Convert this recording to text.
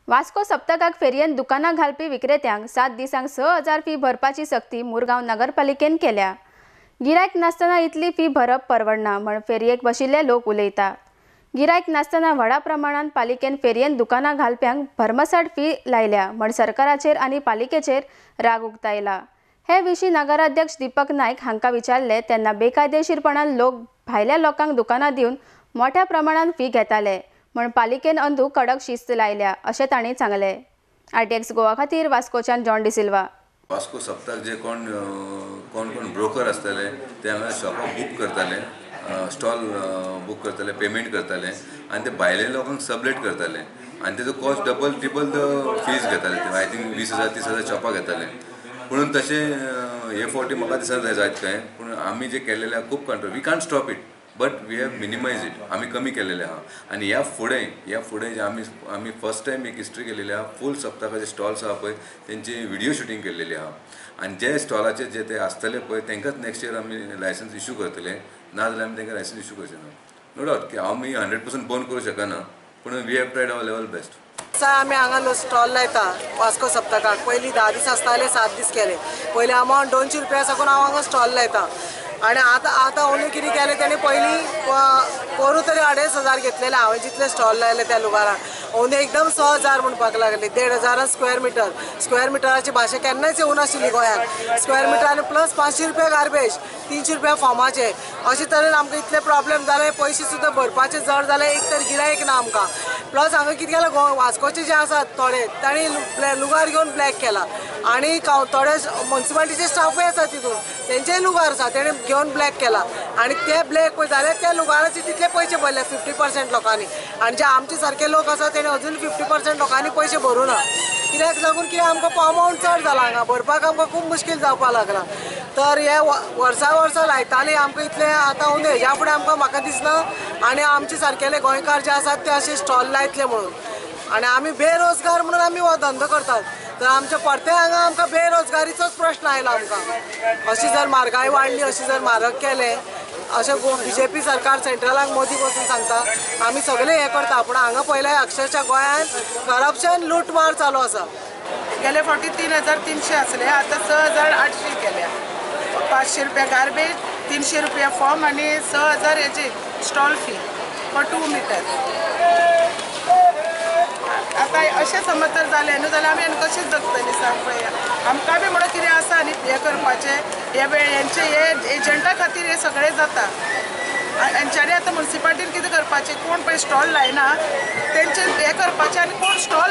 वास्को सप्तकाक फेरयेन दुकानां घालपी विक्रेत्यांक 7 दिसांक 6,000 फी भरपाची सक्ती मुरगांव नगरपालिकेन केल्या। गिरायक नासतना इतली फी भरप परवडना म्हण फेरयेक बशिल्ले लोक उलयता। गिरायक नासतना व्हडा प्रमाणात पालिकेन फेरयेन दुकानां घालप्यांक भरमसाट फी लायल्या म्हण सरकाराचेर आनी पालिकेचेर राग उक्तायला। हे विशीं नगराध्यक्ष दीपक नायक हांकां विचारले तेन्ना बेकायदेशीरपणान लोक भायल्या लोकांक दुकानां दिवन मोठ्या प्रमाणात फी घेताले म्हण पालिकेन अंदू कडक शिस्त लायल्या अशें तांणी सांगले। RTX गोवा खातीर वास्कोच्यान जॉन डिसिल्वा। वास्को सप्ताक जे कोण ब्रोकर आसताले ते हांगा शॉपां बूक करताले, स्टॉल बूक करताले, पेमेंट करताले आनी ते भायले लोकांक सबलेट करताले आनी तेजो कॉस्ट डबल ट्रिपल फीज घेताले। आय थिंक 20,000 30,000 शॉपां घेताले। पूण तशें हे फावटी म्हाका दिसना जायत काय, पूण आमी जे केलेले खूब control, we can't stop it but we have minimise it, आमी कमी केलेले आहा। आनी ह्या फुडें जे आमी फर्स्ट टायम एक हिस्ट्री केलेली आहा, फूल सप्तकाचे स्टॉल्स आहा पळय तेंची व्हिडिओ शूटिंग केलेली आहा आनी जे स्टॉलाचे जे ते आसतले पळय तेंकाच नेक्स्ट इयर आमी लायसन्स इश्यू करतले, नाजाल्यार आमी तेंकां लायसन्स इश्यू करचे ना। नो डावट की आमी 100% बंद करूं शकना, पूण we have tried our level best. आमी हांगा स्टॉल लायता वास्को सप्तकाक। पयलीं 10 दीस आसताले, 7 दीस केले। पयलीं अमावंट 200 रुपया साकून हांव हांगा स्टॉल लायता आनी आतां अंदू कितें केलें तेणी पयलीं करूं तरी 2,500 घेतलेले। हांवें जितले स्टॉल लायले त्या लुगाराक अंदू एकदम 6,000 म्हणपाक लागले। 1,500 स्क्वेअर मिटराची भाशा केन्नाच येवं नाशिल्ली गोंयांत। स्क्वेअर मिटर आनी प्लस 500 रुपया गार्बेज, 300 रुपया फॉर्माचे। अशे तरेन आमकां इतले प्रॉब्लेम जाले, पयशे सुद्दां भरपाचे जड जाले, एक तर गिरायक ना आमकां। प्लस हांगा कितें केलें, वास्कोचे जे आसात थोडे तांणी लुगार घेवन ब्लॅक केला आनी थोडे म्युन्सिपालिटीचे स्टाफूय आसा तितून तेंचेय लुगार आसा तेणे घेवन ब्लॅक केला आनी ते ब्लॅक पळय जाल्यार त्या लुगाराचे तितले पयशे भरले 50% लोकांनी आनी जे आमचे सारके लोक आसा तेणे अजून 50% लोकांनी पयशे भरूं ना। कित्याक लागून की आमकां अमावंट चड जाला हांगा भरपाक आमकां खूब मुश्कील जावपाक लागला। तर हे वर्सा लायताली आमकां इतले आतां उंदे हेज्या फुडें आमकां म्हाका दिसना आनी आमचे सारकेले गोंयकार जे आसात ते अशे स्टॉल लायतले म्हणून। आनी आमी बेरोजगार म्हणून आमी हो धंदो करतात, तर आमच्या परते हांगा आमकां बेरोजगारीचोच प्रश्न आयला आमकां। अशी जर म्हारगाय वाडली, अशी जर म्हारग केले, अशें BJP सरकार सेंट्रलाक मोदी बसून सांगता आमी सगळे हे करता, पूण हांगा पळयलें अक्षरशः गोंयांत करप्शन लूटमार चालू आसा। गेले फावटी 3,300 आसले, आतां 6,800 केल्या। 500 रुपया गार्बेज, 300 रुपया फॉर्म आनी 6,000 हेची स्टॉल फी फॉर 2 मिटर। आता अशें समज जर जालें न्हू जाल्यार आमी कशें जगतलीं सांग पळया। आमकां बी म्हणून कितें आसा न्ही हे करपाचें, हे एजंटा खातीर हे सगळें जाता। हेंच्यांनी आतां म्युन्सिपालिटीन कितें करपाचें, कोण पळय स्टॉल लायना तेंचे हे करपाचें आनी कोण स्टॉल